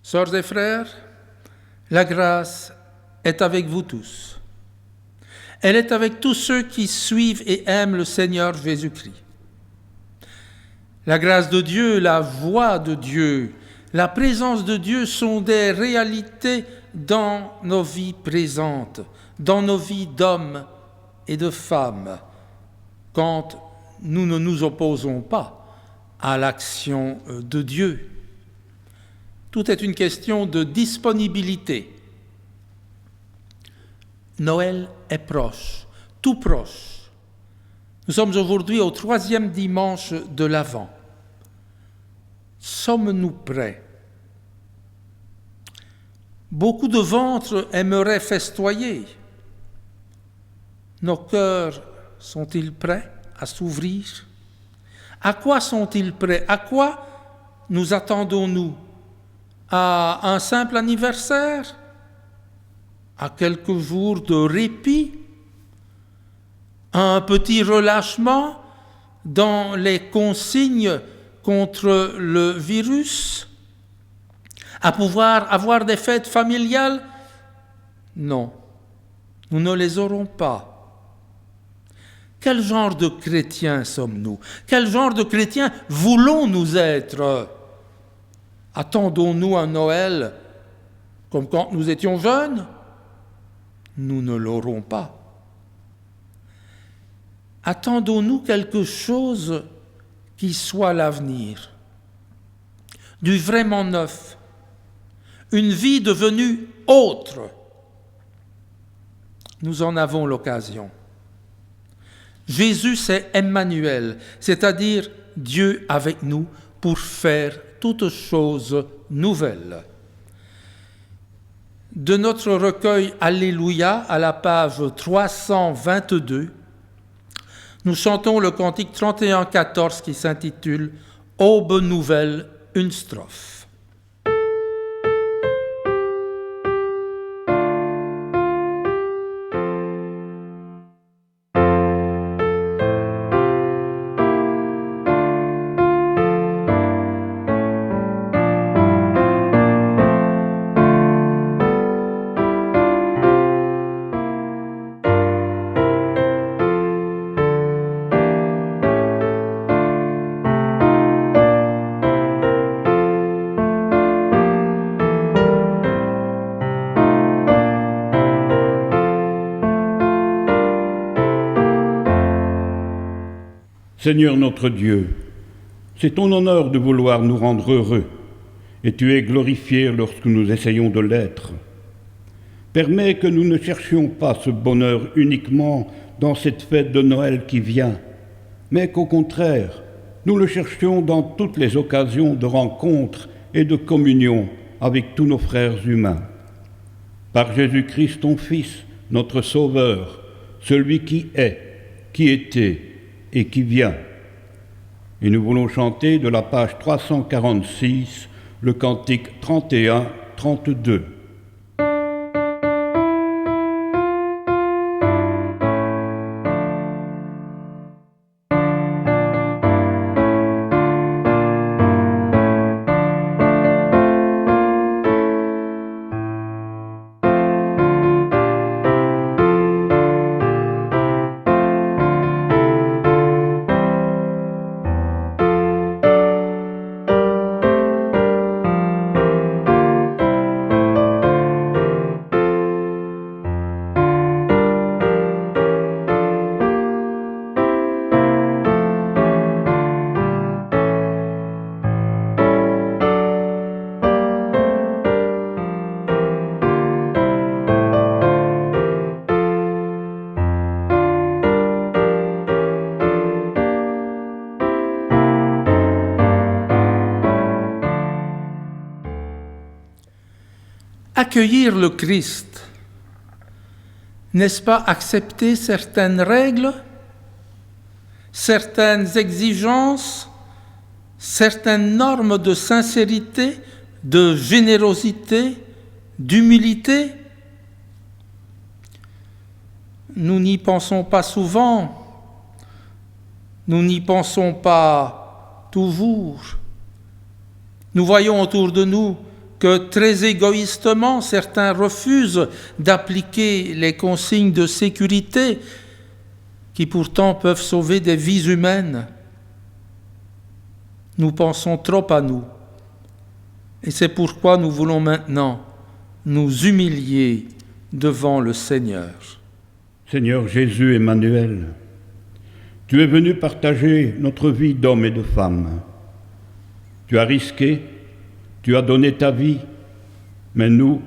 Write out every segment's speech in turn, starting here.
Sœurs et frères, la grâce est avec vous tous. Elle est avec tous ceux qui suivent et aiment le Seigneur Jésus-Christ. La grâce de Dieu, la voix de Dieu, la présence de Dieu sont des réalités dans nos vies présentes, dans nos vies d'hommes et de femmes, quand nous ne nous opposons pas à l'action de Dieu. Tout est une question de disponibilité. Noël est proche, tout proche. Nous sommes aujourd'hui au 3e dimanche de l'Avent. Sommes-nous prêts? Beaucoup de ventres aimeraient festoyer. Nos cœurs sont-ils prêts à s'ouvrir? À quoi sont-ils prêts? À quoi nous attendons-nous? À un simple anniversaire? À quelques jours de répit? À un petit relâchement dans les consignes contre le virus? À pouvoir avoir des fêtes familiales? Non, nous ne les aurons pas. Quel genre de chrétiens sommes-nous? Quel genre de chrétiens voulons-nous être? Attendons-nous un Noël comme quand nous étions jeunes? Nous ne l'aurons pas. Attendons-nous quelque chose qui soit l'avenir, du vraiment neuf, une vie devenue autre? Nous en avons l'occasion. Jésus, c'est Emmanuel, c'est-à-dire Dieu avec nous pour faire toutes choses nouvelles. De notre recueil Alléluia, à la page 322, nous chantons le cantique 31-14 qui s'intitule « Aube nouvelle, une strophe ». Seigneur notre Dieu, c'est ton honneur de vouloir nous rendre heureux, et tu es glorifié lorsque nous essayons de l'être. Permets que nous ne cherchions pas ce bonheur uniquement dans cette fête de Noël qui vient, mais qu'au contraire, nous le cherchions dans toutes les occasions de rencontre et de communion avec tous nos frères humains. Par Jésus-Christ, ton Fils, notre Sauveur, celui qui est, qui était et qui vient. Et nous voulons chanter de la page 346 le cantique 31-32. Accueillir le Christ, n'est-ce pas accepter certaines règles, certaines exigences, certaines normes de sincérité, de générosité, d'humilité? Nous n'y pensons pas souvent, nous n'y pensons pas toujours. Nous voyons autour de nous que très égoïstement certains refusent d'appliquer les consignes de sécurité qui pourtant peuvent sauver des vies humaines. Nous pensons trop à nous. Et c'est pourquoi nous voulons maintenant nous humilier devant le Seigneur. Seigneur Jésus Emmanuel, tu es venu partager notre vie d'hommes et de femmes. Tu as risqué, tu as donné ta vie, mais nous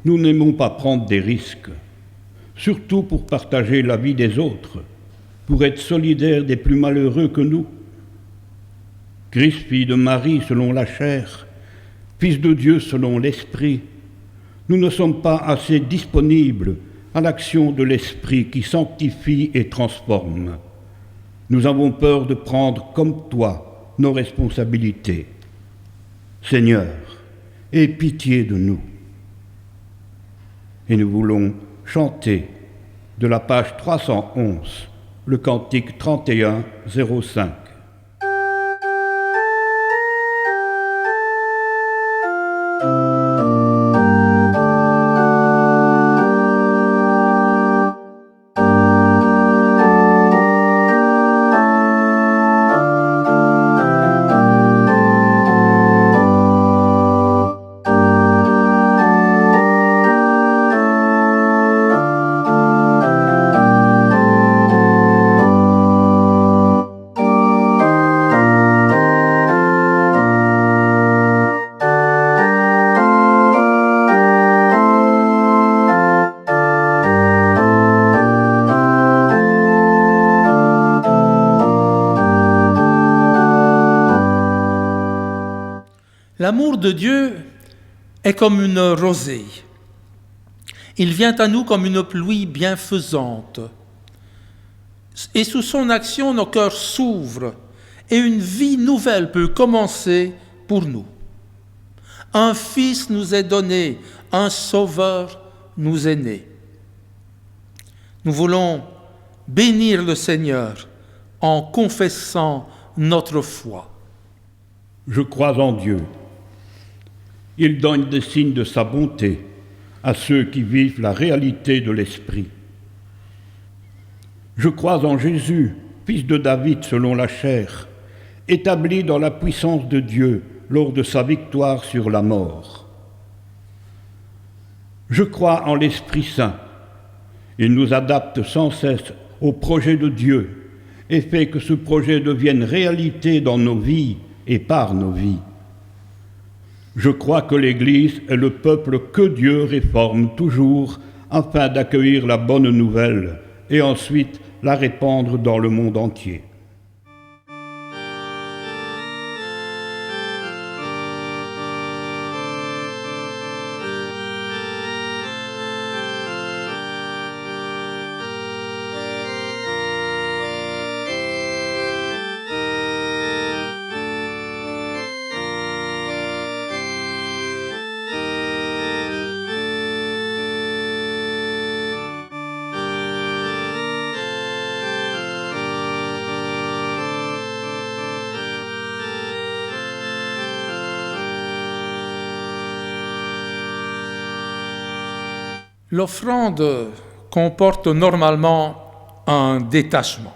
n'aimons pas prendre des risques, surtout pour partager la vie des autres, pour être solidaires des plus malheureux que nous. Christ, fille de Marie selon la chair, Fils de Dieu selon l'Esprit, nous ne sommes pas assez disponibles à l'action de l'Esprit qui sanctifie et transforme. Nous avons peur de prendre comme toi nos responsabilités. Seigneur, aie pitié de nous. Et nous voulons chanter de la page 311, le cantique 31-05. L'amour de Dieu est comme une rosée. Il vient à nous comme une pluie bienfaisante. Et sous son action, nos cœurs s'ouvrent et une vie nouvelle peut commencer pour nous. Un Fils nous est donné, un Sauveur nous est né. Nous voulons bénir le Seigneur en confessant notre foi. Je crois en Dieu. Il donne des signes de sa bonté à ceux qui vivent la réalité de l'Esprit. Je crois en Jésus, fils de David selon la chair, établi dans la puissance de Dieu lors de sa victoire sur la mort. Je crois en l'Esprit Saint. Il nous adapte sans cesse au projet de Dieu et fait que ce projet devienne réalité dans nos vies et par nos vies. Je crois que l'Église est le peuple que Dieu réforme toujours afin d'accueillir la bonne nouvelle et ensuite la répandre dans le monde entier. L'offrande comporte normalement un détachement.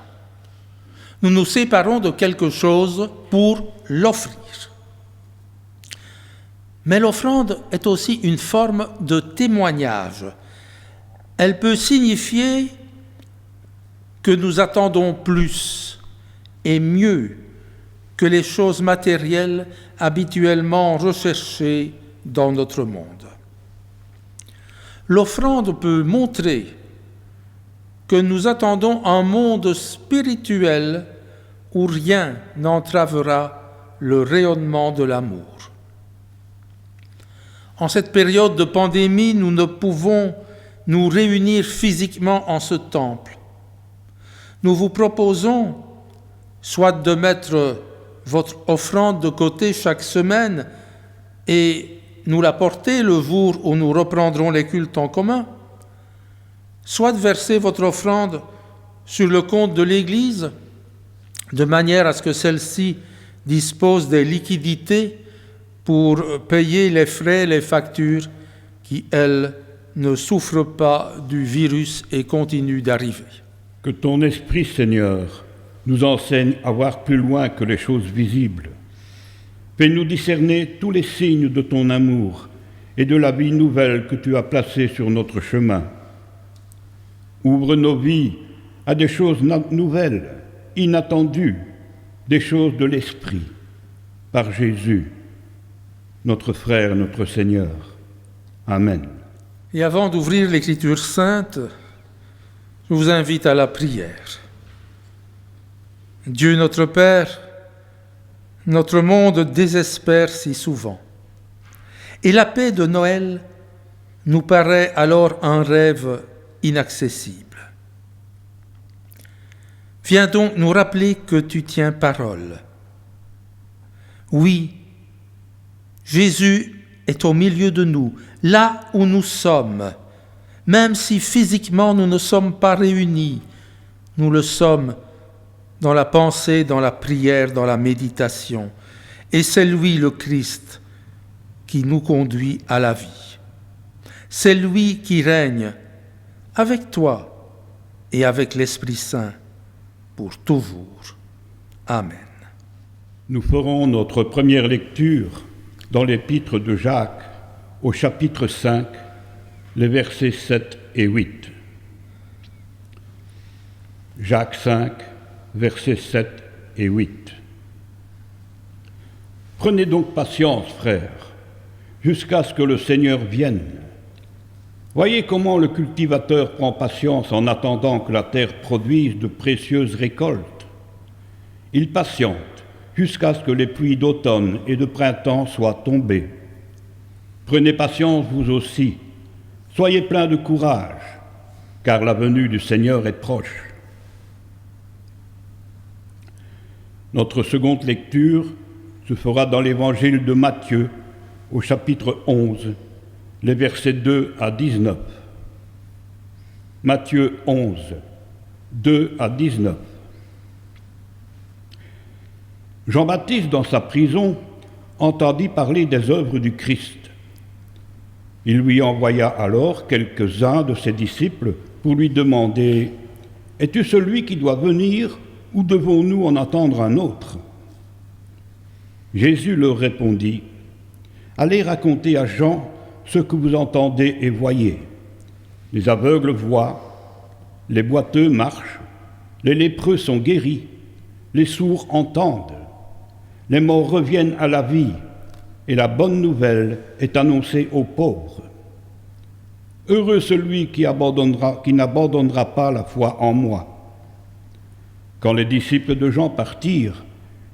Nous nous séparons de quelque chose pour l'offrir. Mais l'offrande est aussi une forme de témoignage. Elle peut signifier que nous attendons plus et mieux que les choses matérielles habituellement recherchées dans notre monde. L'offrande peut montrer que nous attendons un monde spirituel où rien n'entravera le rayonnement de l'amour. En cette période de pandémie, nous ne pouvons nous réunir physiquement en ce temple. Nous vous proposons soit de mettre votre offrande de côté chaque semaine et nous la porter le jour où nous reprendrons les cultes en commun, soit de verser votre offrande sur le compte de l'Église, de manière à ce que celle-ci dispose des liquidités pour payer les frais, les factures qui, elles, ne souffrent pas du virus et continuent d'arriver. Que ton esprit, Seigneur, nous enseigne à voir plus loin que les choses visibles. Fais-nous discerner tous les signes de ton amour et de la vie nouvelle que tu as placée sur notre chemin. Ouvre nos vies à des choses nouvelles, inattendues, des choses de l'esprit, par Jésus, notre frère, notre Seigneur. Amen. Et avant d'ouvrir l'Écriture sainte, je vous invite à la prière. Dieu notre Père, notre monde désespère si souvent. Et la paix de Noël nous paraît alors un rêve inaccessible. Viens donc nous rappeler que tu tiens parole. Oui, Jésus est au milieu de nous, là où nous sommes, même si physiquement nous ne sommes pas réunis, nous le sommes dans la pensée, dans la prière, dans la méditation. Et c'est lui, le Christ, qui nous conduit à la vie. C'est lui qui règne avec toi et avec l'Esprit Saint pour toujours. Amen. Nous ferons notre première lecture dans l'épître de Jacques, au chapitre 5, les versets 7 et 8. Jacques 5, versets 7 et 8. Prenez donc patience, frères, jusqu'à ce que le Seigneur vienne. Voyez comment le cultivateur prend patience en attendant que la terre produise de précieuses récoltes. Il patiente jusqu'à ce que les pluies d'automne et de printemps soient tombées. Prenez patience vous aussi, soyez pleins de courage, car la venue du Seigneur est proche. Notre seconde lecture se fera dans l'évangile de Matthieu, au chapitre 11, les versets 2 à 19. Matthieu 11, 2 à 19. Jean-Baptiste, dans sa prison, entendit parler des œuvres du Christ. Il lui envoya alors quelques-uns de ses disciples pour lui demander « Es-tu celui qui doit venir ou devons-nous en attendre un autre ?» Jésus leur répondit « Allez raconter à Jean ce que vous entendez et voyez. Les aveugles voient, les boiteux marchent, les lépreux sont guéris, les sourds entendent, les morts reviennent à la vie, et la bonne nouvelle est annoncée aux pauvres. Heureux celui qui n'abandonnera pas la foi en moi. » Quand les disciples de Jean partirent,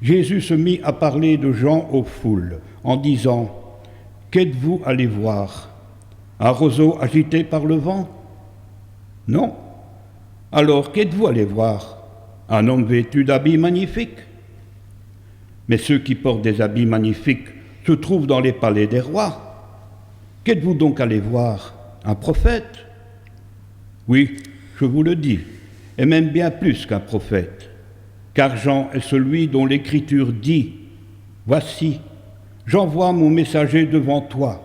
Jésus se mit à parler de Jean aux foules, en disant « Qu'êtes-vous allés voir? Un roseau agité par le vent? Non. Alors qu'êtes-vous allés voir? Un homme vêtu d'habits magnifiques? Mais ceux qui portent des habits magnifiques se trouvent dans les palais des rois. Qu'êtes-vous donc allés voir? Un prophète? Oui, je vous le dis, et même bien plus qu'un prophète. Car Jean est celui dont l'Écriture dit « Voici, j'envoie mon messager devant toi,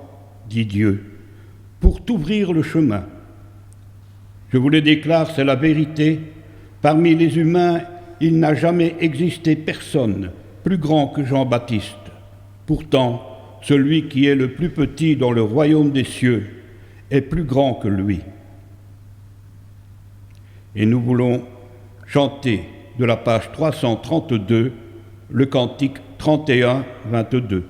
dit Dieu, pour t'ouvrir le chemin. » Je vous le déclare, c'est la vérité. Parmi les humains, il n'a jamais existé personne plus grand que Jean-Baptiste. Pourtant, celui qui est le plus petit dans le royaume des cieux est plus grand que lui. Et nous voulons chanter de la page 332, le cantique 31-22.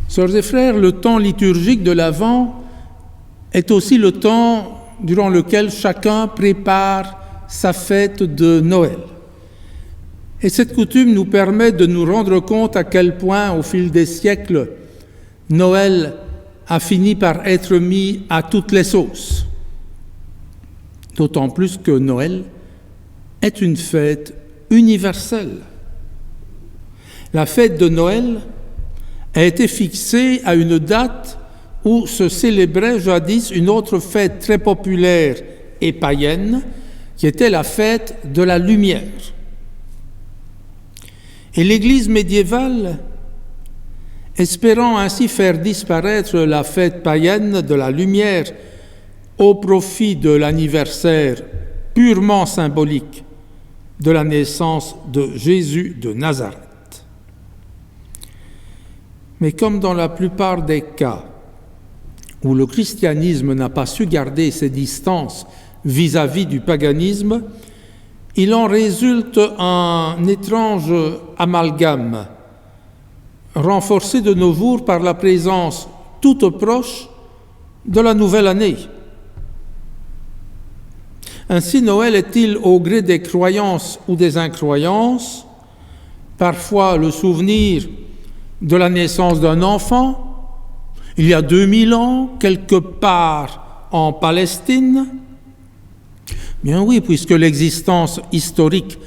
Sœurs et frères, le temps liturgique de l'Avent est aussi le temps durant lequel chacun prépare sa fête de Noël. Et cette coutume nous permet de nous rendre compte à quel point, au fil des siècles, Noël a fini par être mis à toutes les sauces. D'autant plus que Noël est une fête universelle. La fête de Noël a été fixée à une date où se célébrait jadis une autre fête très populaire et païenne, qui était la fête de la lumière. Et l'Église médiévale, espérant ainsi faire disparaître la fête païenne de la lumière au profit de l'anniversaire purement symbolique de la naissance de Jésus de Nazareth. Mais comme dans la plupart des cas où le christianisme n'a pas su garder ses distances vis-à-vis du paganisme, il en résulte un étrange amalgame, renforcé de nos jours par la présence toute proche de la nouvelle année. Ainsi, Noël est-il au gré des croyances ou des incroyances, parfois le souvenir de la naissance d'un enfant, il y a 2000 ans, quelque part en Palestine. Bien oui, puisque l'existence historique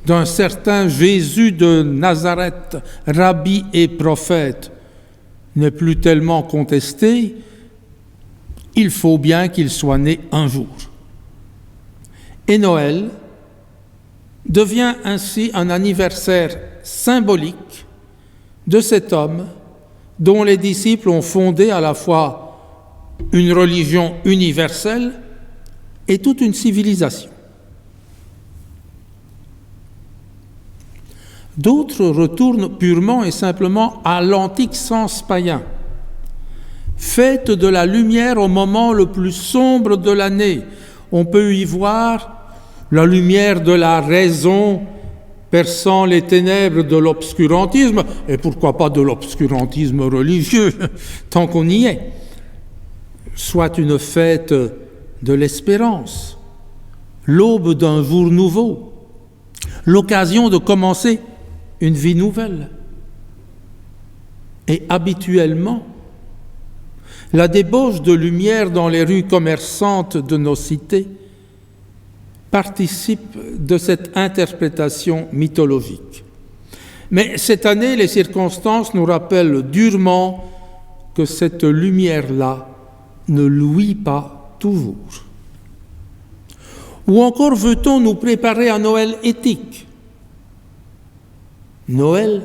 d'un certain Jésus de Nazareth, rabbi et prophète, n'est plus tellement contestée, il faut bien qu'il soit né un jour. Et Noël devient ainsi un anniversaire symbolique de cet homme dont les disciples ont fondé à la fois une religion universelle et toute une civilisation. D'autres retournent purement et simplement à l'antique sens païen. Fête de la lumière au moment le plus sombre de l'année. On peut y voir la lumière de la raison perçant les ténèbres de l'obscurantisme, et pourquoi pas de l'obscurantisme religieux, tant qu'on y est. Soit une fête de l'espérance, l'aube d'un jour nouveau, l'occasion de commencer une vie nouvelle. Et habituellement, la débauche de lumière dans les rues commerçantes de nos cités participe de cette interprétation mythologique. Mais cette année, les circonstances nous rappellent durement que cette lumière-là ne luit pas toujours. Ou encore veut-on nous préparer à Noël éthique? Noël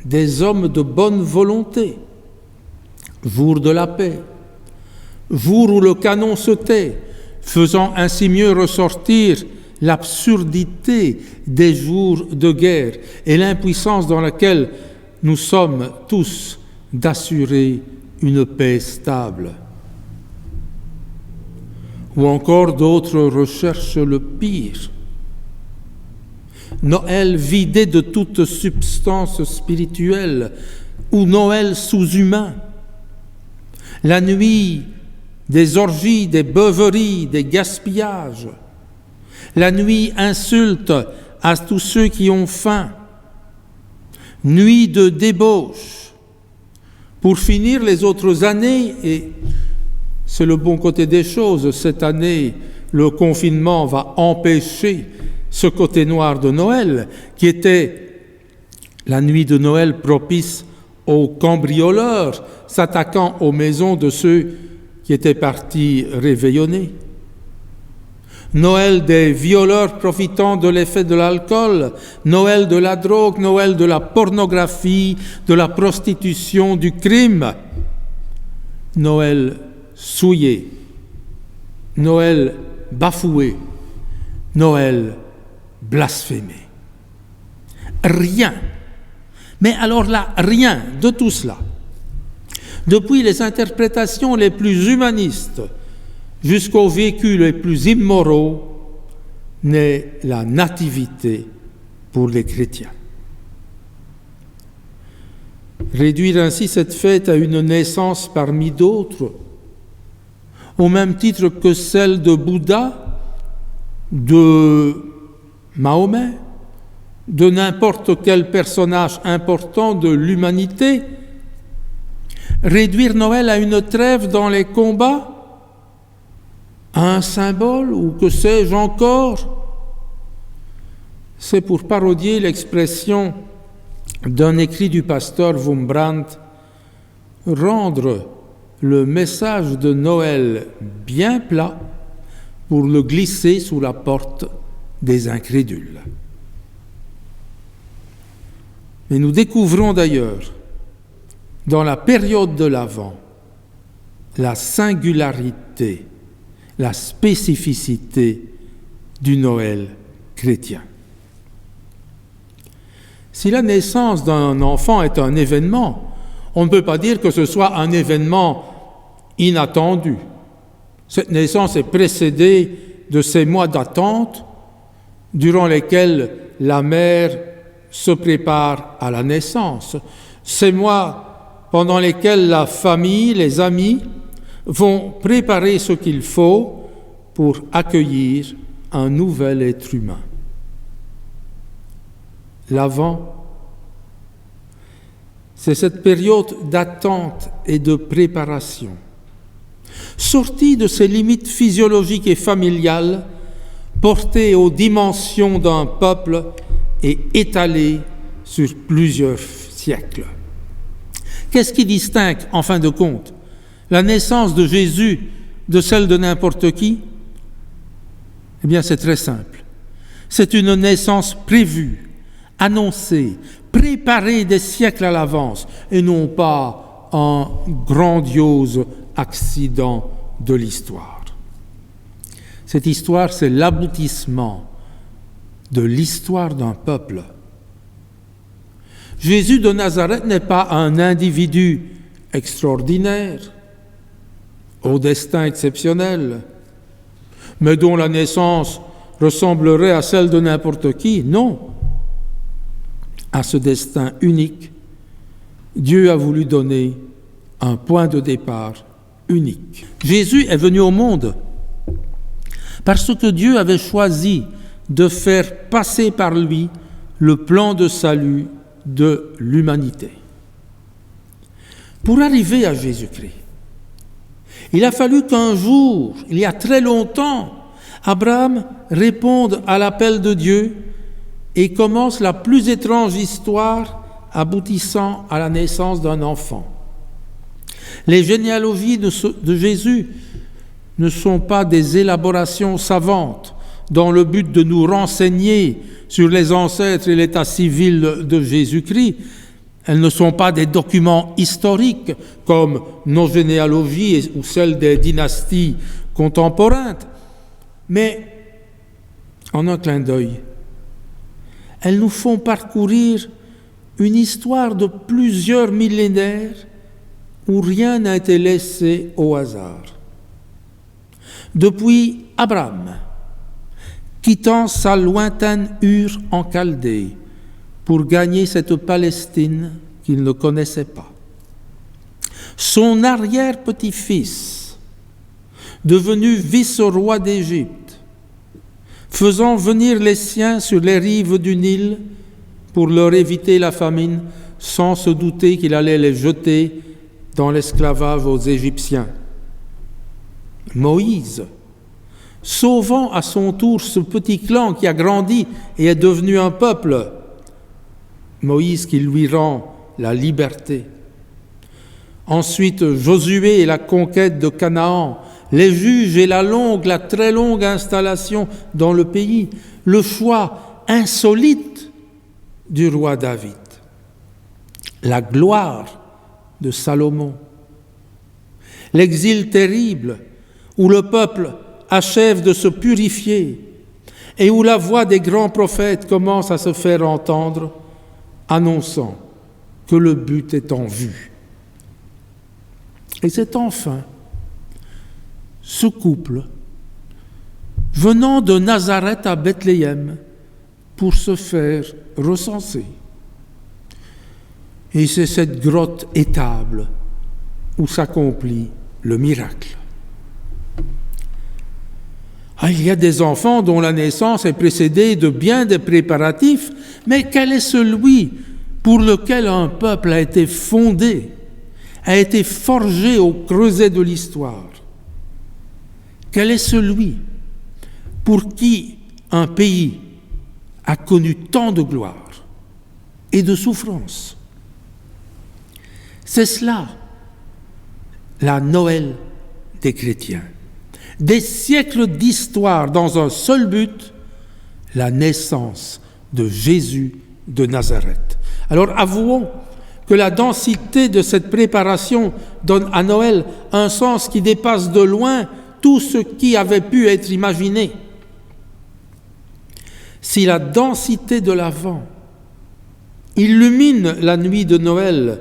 des hommes de bonne volonté, jour de la paix, jour où le canon se tait, faisant ainsi mieux ressortir l'absurdité des jours de guerre et l'impuissance dans laquelle nous sommes tous d'assurer une paix stable. Ou encore d'autres recherchent le pire. Noël vidé de toute substance spirituelle ou Noël sous-humain. La nuit des orgies, des beuveries, des gaspillages. La nuit insulte à tous ceux qui ont faim. Nuit de débauche. Pour finir, les autres années, et c'est le bon côté des choses, cette année, le confinement va empêcher ce côté noir de Noël, qui était la nuit de Noël propice aux cambrioleurs, s'attaquant aux maisons de ceux qui étaient partis réveillonnés. Noël des violeurs profitant de l'effet de l'alcool, Noël de la drogue, Noël de la pornographie, de la prostitution, du crime. Noël souillé, Noël bafoué, Noël blasphémé. Rien, mais alors là, rien de tout cela. Depuis les interprétations les plus humanistes jusqu'aux vécus les plus immoraux, n'est la nativité pour les chrétiens. Réduire ainsi cette fête à une naissance parmi d'autres au même titre que celle de Bouddha, de Mahomet, de n'importe quel personnage important de l'humanité. Réduire Noël à une trêve dans les combats, à un symbole, ou que sais-je encore, c'est pour parodier l'expression d'un écrit du pasteur Wurmbrandt, rendre le message de Noël bien plat pour le glisser sous la porte des incrédules. Mais nous découvrons d'ailleurs, dans la période de l'Avent, la singularité, la spécificité du Noël chrétien. Si la naissance d'un enfant est un événement, on ne peut pas dire que ce soit un événement inattendu. Cette naissance est précédée de ces mois d'attente durant lesquels la mère se prépare à la naissance. Ces mois pendant lesquels la famille, les amis vont préparer ce qu'il faut pour accueillir un nouvel être humain. L'Avent, c'est cette période d'attente et de préparation, sortie de ses limites physiologiques et familiales, portée aux dimensions d'un peuple et étalée sur plusieurs siècles. Qu'est-ce qui distingue, en fin de compte, la naissance de Jésus de celle de n'importe qui? Eh bien, c'est très simple. C'est une naissance prévue, annoncée, préparée des siècles à l'avance, et non pas un grandiose accident de l'histoire. Cette histoire, c'est l'aboutissement de l'histoire d'un peuple. Jésus de Nazareth n'est pas un individu extraordinaire, au destin exceptionnel, mais dont la naissance ressemblerait à celle de n'importe qui. Non. À ce destin unique, Dieu a voulu donner un point de départ unique. Jésus est venu au monde parce que Dieu avait choisi de faire passer par lui le plan de salut de l'humanité. Pour arriver à Jésus-Christ, il a fallu qu'un jour, il y a très longtemps, Abraham réponde à l'appel de Dieu et commence la plus étrange histoire aboutissant à la naissance d'un enfant. Les généalogies de Jésus ne sont pas des élaborations savantes dans le but de nous renseigner sur les ancêtres et l'état civil de Jésus-Christ. Elles ne sont pas des documents historiques comme nos généalogies ou celles des dynasties contemporaines, mais en un clin d'œil, elles nous font parcourir une histoire de plusieurs millénaires où rien n'a été laissé au hasard. Depuis Abraham, quittant sa lointaine Ur en Chaldée pour gagner cette Palestine qu'il ne connaissait pas, son arrière-petit-fils, devenu vice-roi d'Égypte, faisant venir les siens sur les rives du Nil pour leur éviter la famine, sans se douter qu'il allait les jeter dans l'esclavage aux Égyptiens. Moïse, sauvant à son tour ce petit clan qui a grandi et est devenu un peuple. Moïse qui lui rend la liberté. Ensuite, Josué et la conquête de Canaan, les juges et la très longue installation dans le pays, le choix insolite du roi David, la gloire de Salomon, l'exil terrible où le peuple achève de se purifier et où la voix des grands prophètes commence à se faire entendre, annonçant que le but est en vue. Et c'est enfin ce couple venant de Nazareth à Bethléem pour se faire recenser. Et c'est cette grotte étable où s'accomplit le miracle. Il y a des enfants dont la naissance est précédée de bien des préparatifs, mais quel est celui pour lequel un peuple a été fondé, a été forgé au creuset de l'histoire? Quel est celui pour qui un pays a connu tant de gloire et de souffrance? C'est cela, la Noël des chrétiens. Des siècles d'histoire dans un seul but, la naissance de Jésus de Nazareth. Alors avouons que la densité de cette préparation donne à Noël un sens qui dépasse de loin tout ce qui avait pu être imaginé. Si la densité de l'Avent illumine la nuit de Noël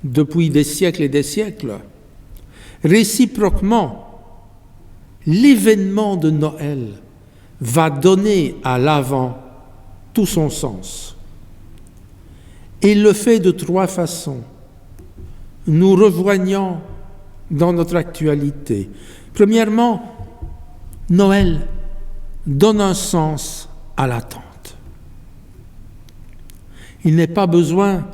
depuis des siècles et des siècles, réciproquement, l'événement de Noël va donner à l'Avent tout son sens. Et il le fait de 3 façons, nous rejoignant dans notre actualité. Premièrement, Noël donne un sens à l'attente. Il n'est pas besoin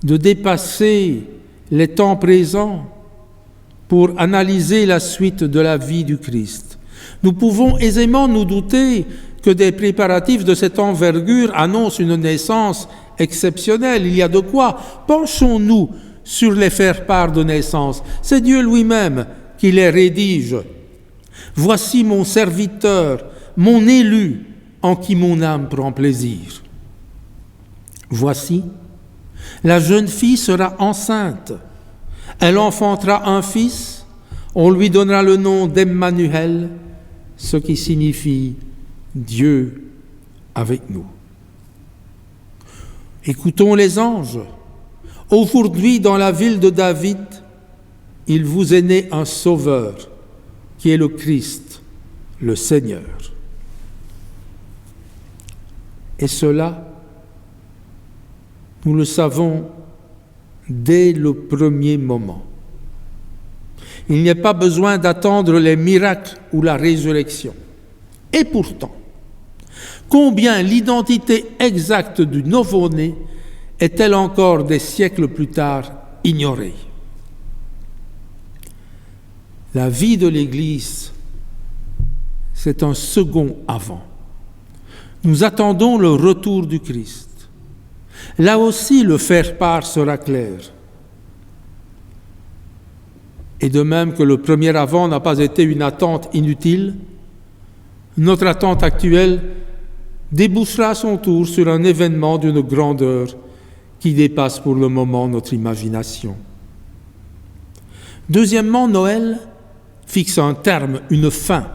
de dépasser les temps présents pour analyser la suite de la vie du Christ. Nous pouvons aisément nous douter que des préparatifs de cette envergure annoncent une naissance exceptionnelle. Il y a de quoi. Penchons-nous sur les faire-part de naissance. C'est Dieu lui-même qui les rédige. « Voici mon serviteur, mon élu, en qui mon âme prend plaisir. Voici, la jeune fille sera enceinte. Elle enfantera un fils, on lui donnera le nom d'Emmanuel, ce qui signifie Dieu avec nous. » Écoutons les anges. Aujourd'hui, dans la ville de David, il vous est né un sauveur, qui est le Christ, le Seigneur. Et cela, nous le savons dès le premier moment. Il n'y a pas besoin d'attendre les miracles ou la résurrection. Et pourtant, combien l'identité exacte du nouveau-né est-elle encore des siècles plus tard ignorée? La vie de l'Église, c'est un second avant. Nous attendons le retour du Christ. Là aussi, le faire-part sera clair. Et de même que le premier avant n'a pas été une attente inutile, notre attente actuelle débouchera à son tour sur un événement d'une grandeur qui dépasse pour le moment notre imagination. Deuxièmement, Noël fixe un terme, une fin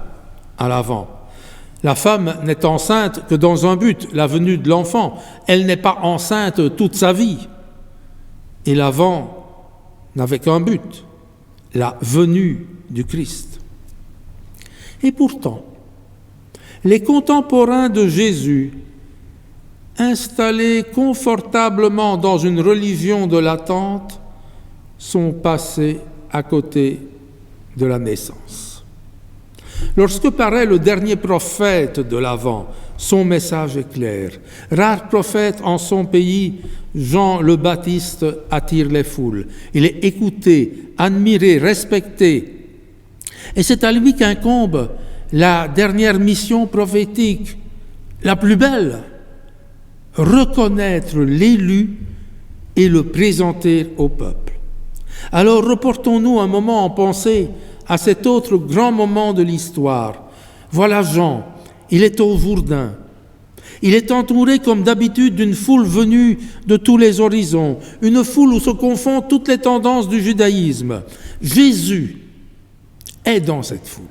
à l'Avent. La femme n'est enceinte que dans un but, la venue de l'enfant. Elle n'est pas enceinte toute sa vie. Et l'Avent n'avait qu'un but, la venue du Christ. Et pourtant, les contemporains de Jésus, installés confortablement dans une religion de l'attente, sont passés à côté de la naissance. Lorsque paraît le dernier prophète de l'Avent, son message est clair. Rare prophète en son pays, Jean le Baptiste attire les foules. Il est écouté, admiré, respecté. Et c'est à lui qu'incombe la dernière mission prophétique, la plus belle, reconnaître l'élu et le présenter au peuple. Alors reportons-nous un moment en pensée à cet autre grand moment de l'histoire. Voilà Jean, il est au Jourdain. Il est entouré comme d'habitude d'une foule venue de tous les horizons, une foule où se confondent toutes les tendances du judaïsme. Jésus est dans cette foule.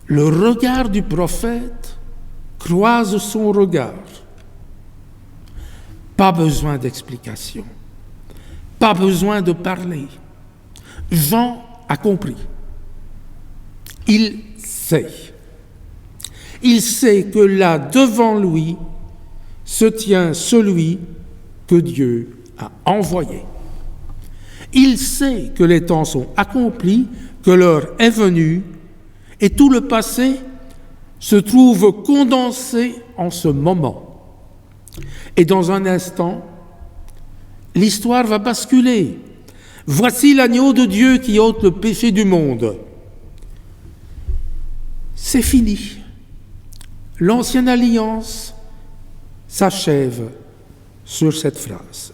Le regard du prophète croise son regard. Pas besoin d'explication, pas besoin de parler. Jean a compris. Il sait. Il sait que là, devant lui, se tient celui que Dieu a envoyé. Il sait que les temps sont accomplis, que l'heure est venue Et tout le passé se trouve condensé en ce moment. Et dans un instant, l'histoire va basculer. Voici l'agneau de Dieu qui ôte le péché du monde. C'est fini. L'ancienne alliance s'achève sur cette phrase.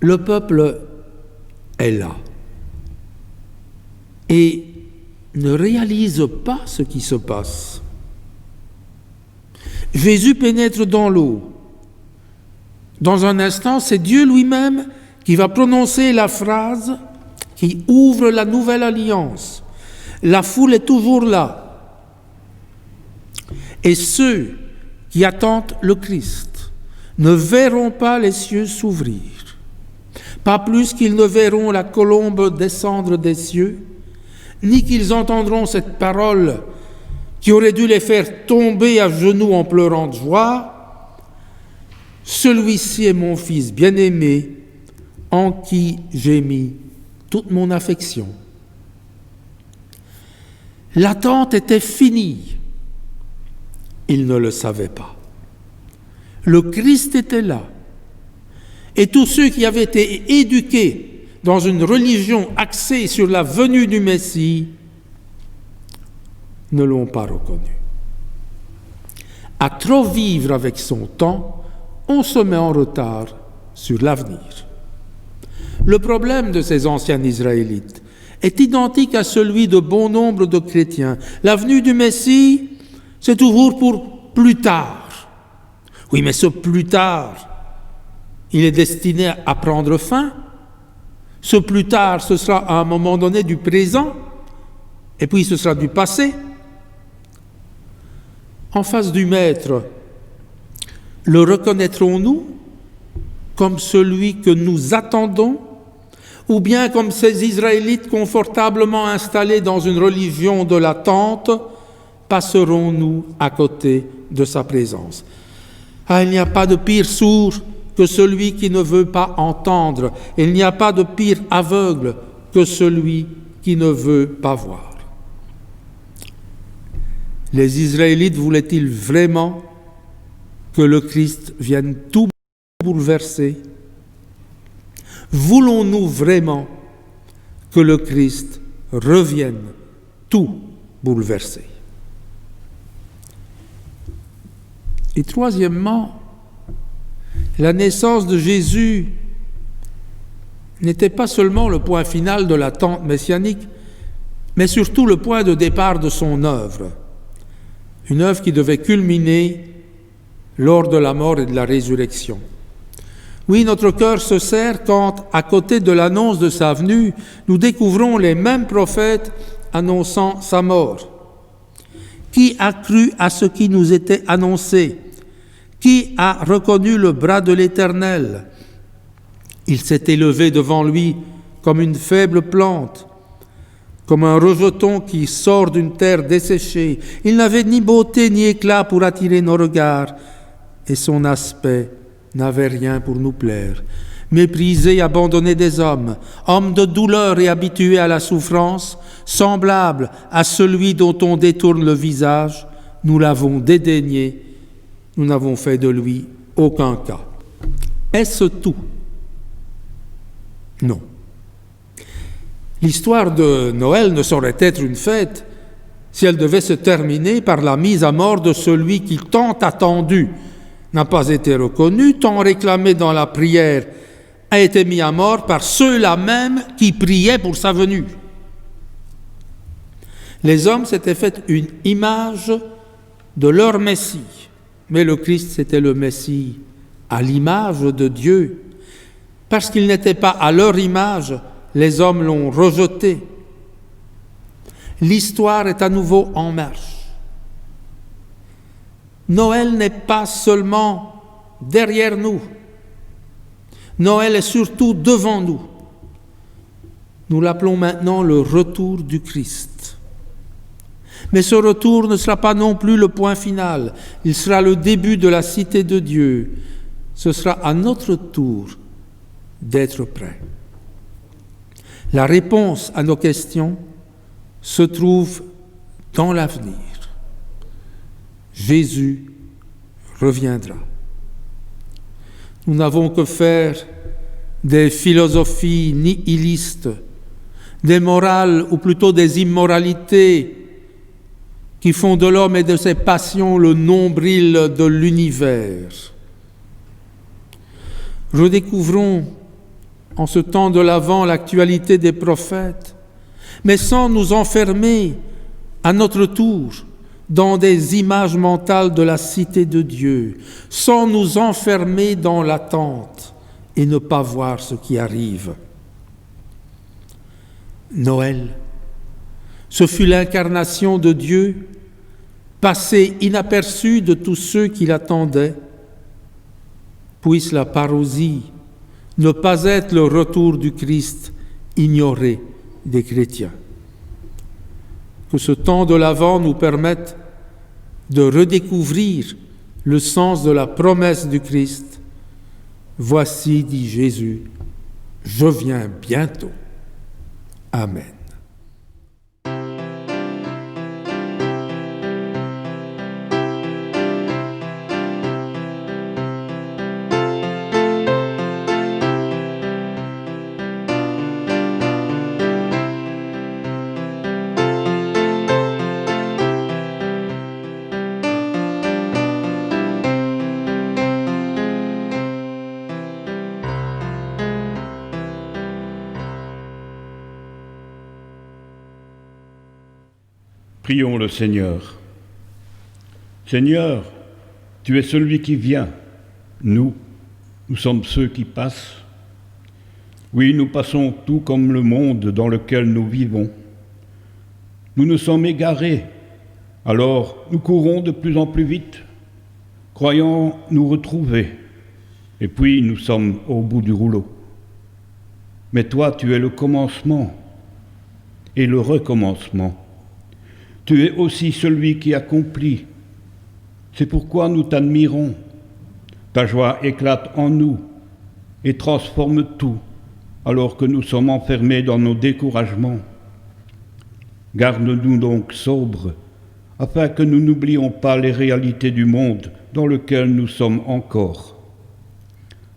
Le peuple est là et ne réalise pas ce qui se passe. Jésus pénètre dans l'eau. Dans un instant, c'est Dieu lui-même qui va prononcer la phrase qui ouvre la nouvelle alliance. La foule est toujours là. Et ceux qui attendent le Christ ne verront pas les cieux s'ouvrir, pas plus qu'ils ne verront la colombe descendre des cieux, ni qu'ils entendront cette parole qui aurait dû les faire tomber à genoux en pleurant de joie. Celui-ci est mon Fils bien-aimé, en qui j'ai mis toute mon affection. L'attente était finie. Ils ne le savaient pas. Le Christ était là. Et tous ceux qui avaient été éduqués dans une religion axée sur la venue du Messie ne l'ont pas reconnu. À trop vivre avec son temps, on se met en retard sur l'avenir. Le problème de ces anciens Israélites est identique à celui de bon nombre de chrétiens. La venue du Messie, c'est toujours pour plus tard. Oui, mais ce plus tard, il est destiné à prendre fin. Ce plus tard, ce sera à un moment donné du présent, et puis ce sera du passé. En face du Maître, le reconnaîtrons-nous comme celui que nous attendons, ou bien comme ces Israélites confortablement installés dans une religion de l'attente, passerons-nous à côté de sa présence? Ah, il n'y a pas de pire sourd que celui qui ne veut pas entendre. Il n'y a pas de pire aveugle que celui qui ne veut pas voir. Les Israélites voulaient-ils vraiment que le Christ vienne tout bouleverser? Voulons-nous vraiment que le Christ revienne tout bouleverser? Et troisièmement, la naissance de Jésus n'était pas seulement le point final de l'attente messianique, mais surtout le point de départ de son œuvre. Une œuvre qui devait culminer lors de la mort et de la résurrection. Oui, notre cœur se serre quand, à côté de l'annonce de sa venue, nous découvrons les mêmes prophètes annonçant sa mort. Qui a cru à ce qui nous était annoncé? Qui a reconnu le bras de l'Éternel? Il s'est élevé devant lui comme une faible plante, comme un rejeton qui sort d'une terre desséchée. Il n'avait ni beauté ni éclat pour attirer nos regards, et son aspect n'avait rien pour nous plaire. Méprisé, abandonné des hommes, homme de douleur et habitué à la souffrance, semblable à celui dont on détourne le visage, nous l'avons dédaigné, nous n'avons fait de lui aucun cas. Est-ce tout? Non. L'histoire de Noël ne saurait être une fête si elle devait se terminer par la mise à mort de celui qui, tant attendu, n'a pas été reconnu, tant réclamé dans la prière, a été mis à mort par ceux-là même qui priaient pour sa venue. Les hommes s'étaient fait une image de leur Messie, mais le Christ, c'était le Messie à l'image de Dieu. Parce qu'il n'était pas à leur image, les hommes l'ont rejeté. L'histoire est à nouveau en marche. Noël n'est pas seulement derrière nous. Noël est surtout devant nous. Nous l'appelons maintenant le retour du Christ. Mais ce retour ne sera pas non plus le point final. Il sera le début de la cité de Dieu. Ce sera à notre tour d'être prêts. La réponse à nos questions se trouve dans l'avenir, Jésus reviendra. Nous n'avons que faire des philosophies nihilistes, des morales ou plutôt des immoralités qui font de l'homme et de ses passions le nombril de l'univers. Redécouvrons en ce temps de l'Avent l'actualité des prophètes, mais sans nous enfermer à notre tour dans des images mentales de la cité de Dieu, sans nous enfermer dans l'attente et ne pas voir ce qui arrive. Noël, ce fut l'incarnation de Dieu, passée inaperçue de tous ceux qui l'attendaient. Puisse la parousie ne pas être le retour du Christ ignoré des chrétiens. Que ce temps de l'Avent nous permette de redécouvrir le sens de la promesse du Christ. Voici, dit Jésus, je viens bientôt. Amen. Prions le Seigneur. Seigneur, tu es celui qui vient. Nous sommes ceux qui passent. Oui, nous passons tout comme le monde dans lequel nous vivons. Nous nous sommes égarés, alors nous courons de plus en plus vite, croyant nous retrouver, et puis nous sommes au bout du rouleau. Mais toi, tu es le commencement et le recommencement. Tu es aussi celui qui accomplit. C'est pourquoi nous t'admirons. Ta joie éclate en nous et transforme tout, alors que nous sommes enfermés dans nos découragements. Garde-nous donc sobres, afin que nous n'oublions pas les réalités du monde dans lequel nous sommes encore.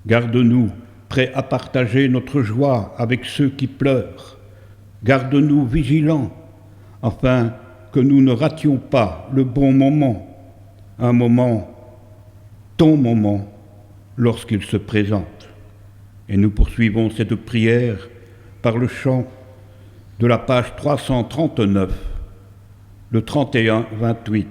Garde-nous prêts à partager notre joie avec ceux qui pleurent. Garde-nous vigilants, afin que nous ne rations pas le bon moment, un moment, ton moment, lorsqu'il se présente. Et nous poursuivons cette prière par le chant de la page 339, le 31-28.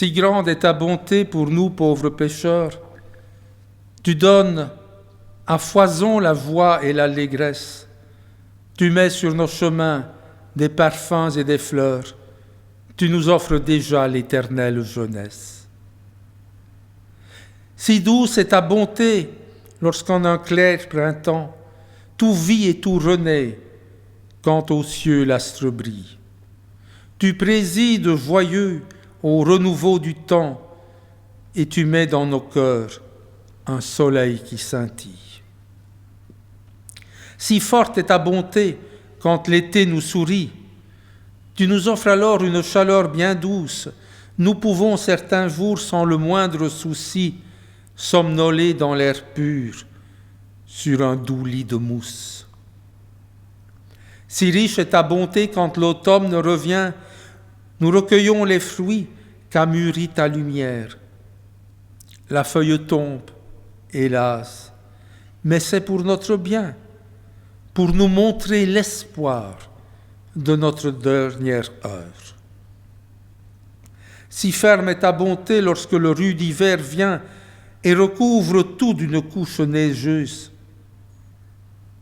Si grande est ta bonté pour nous, pauvres pécheurs. Tu donnes à foison la voix et l'allégresse. Tu mets sur nos chemins des parfums et des fleurs. Tu nous offres déjà l'éternelle jeunesse. Si douce est ta bonté lorsqu'en un clair printemps, tout vit et tout renaît quand aux cieux l'astre brille. Tu présides joyeux au renouveau du temps, et tu mets dans nos cœurs un soleil qui scintille. Si forte est ta bonté quand l'été nous sourit, tu nous offres alors une chaleur bien douce. Nous pouvons certains jours, sans le moindre souci, somnoler dans l'air pur, sur un doux lit de mousse. Si riche est ta bonté quand l'automne revient, nous recueillons les fruits qu'a mûri ta lumière. La feuille tombe, hélas, mais c'est pour notre bien. pour nous montrer l'espoir de notre dernière heure. Si ferme est ta bonté lorsque le rude hiver vient et recouvre tout d'une couche neigeuse.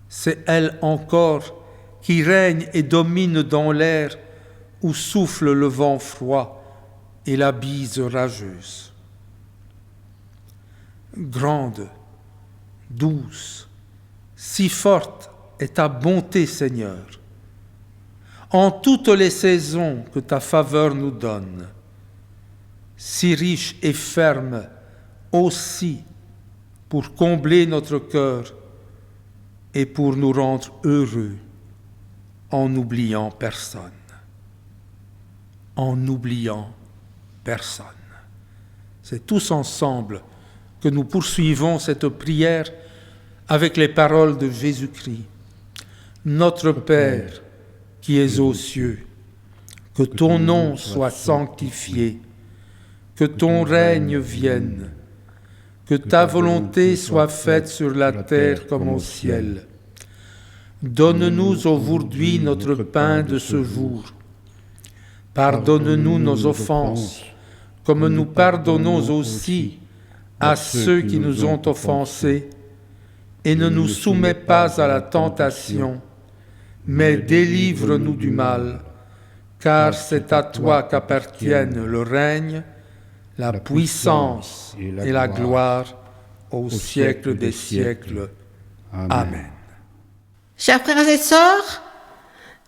C'est elle encore qui règne et domine dans l'air où souffle le vent froid et la bise rageuse. Grande, douce, si forte est ta bonté, Seigneur, en toutes les saisons que ta faveur nous donne, si riche et ferme aussi pour combler notre cœur et pour nous rendre heureux en n'oubliant personne. En n'oubliant personne. C'est tous ensemble que nous poursuivons cette prière avec les paroles de Jésus-Christ. Notre Père, qui es aux cieux, que ton nom soit sanctifié, que ton règne vienne, que ta volonté soit faite sur la terre comme au ciel. Donne-nous aujourd'hui notre pain de ce jour. Pardonne-nous nos offenses, comme nous pardonnons aussi à ceux qui nous ont offensés, et ne nous soumets pas à la tentation, mais délivre-nous du mal, car c'est à toi qu'appartiennent le règne, la puissance et la gloire au siècle des siècles. Amen. Chers frères et sœurs,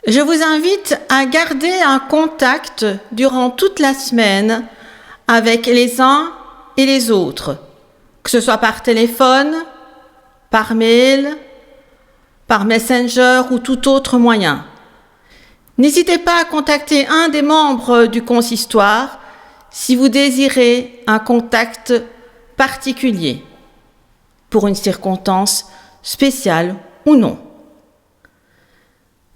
je vous invite à garder un contact durant toute la semaine avec les uns et les autres, que ce soit par téléphone, par mail, par Messenger ou tout autre moyen. N'hésitez pas à contacter un des membres du consistoire si vous désirez un contact particulier, pour une circonstance spéciale ou non.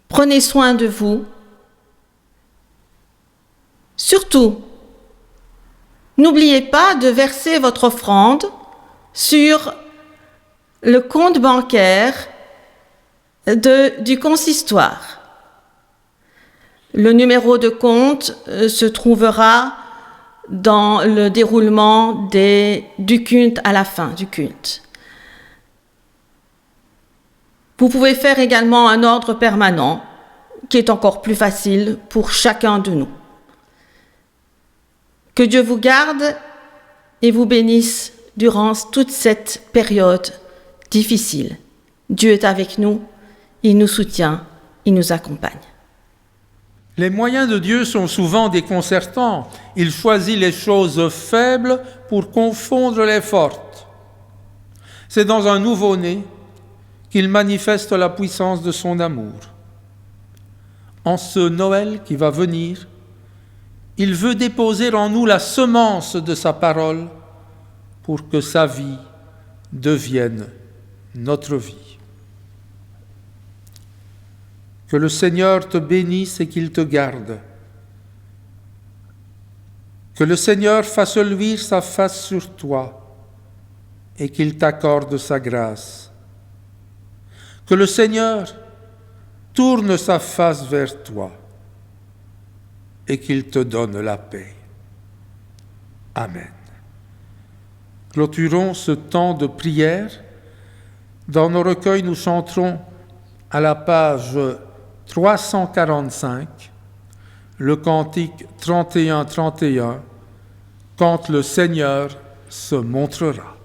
Prenez soin de vous. Surtout, n'oubliez pas de verser votre offrande sur le compte bancaire du consistoire. Le numéro de compte se trouvera dans le déroulement du culte à la fin du culte. Vous pouvez faire également un ordre permanent, qui est encore plus facile pour chacun de nous. Que Dieu vous garde et vous bénisse durant toute cette période difficile. Dieu est avec nous, il nous soutient, il nous accompagne. Les moyens de Dieu sont souvent déconcertants. Il choisit les choses faibles pour confondre les fortes. C'est dans un nouveau-né qu'il manifeste la puissance de son amour. En ce Noël qui va venir, il veut déposer en nous la semence de sa parole pour que sa vie devienne notre vie. Que le Seigneur te bénisse et qu'il te garde. Que le Seigneur fasse luire sa face sur toi et qu'il t'accorde sa grâce. Que le Seigneur tourne sa face vers toi et qu'il te donne la paix. Amen. Clôturons ce temps de prière. Dans nos recueils, nous chanterons à la page 345, le cantique 31-31, quand le Seigneur se montrera.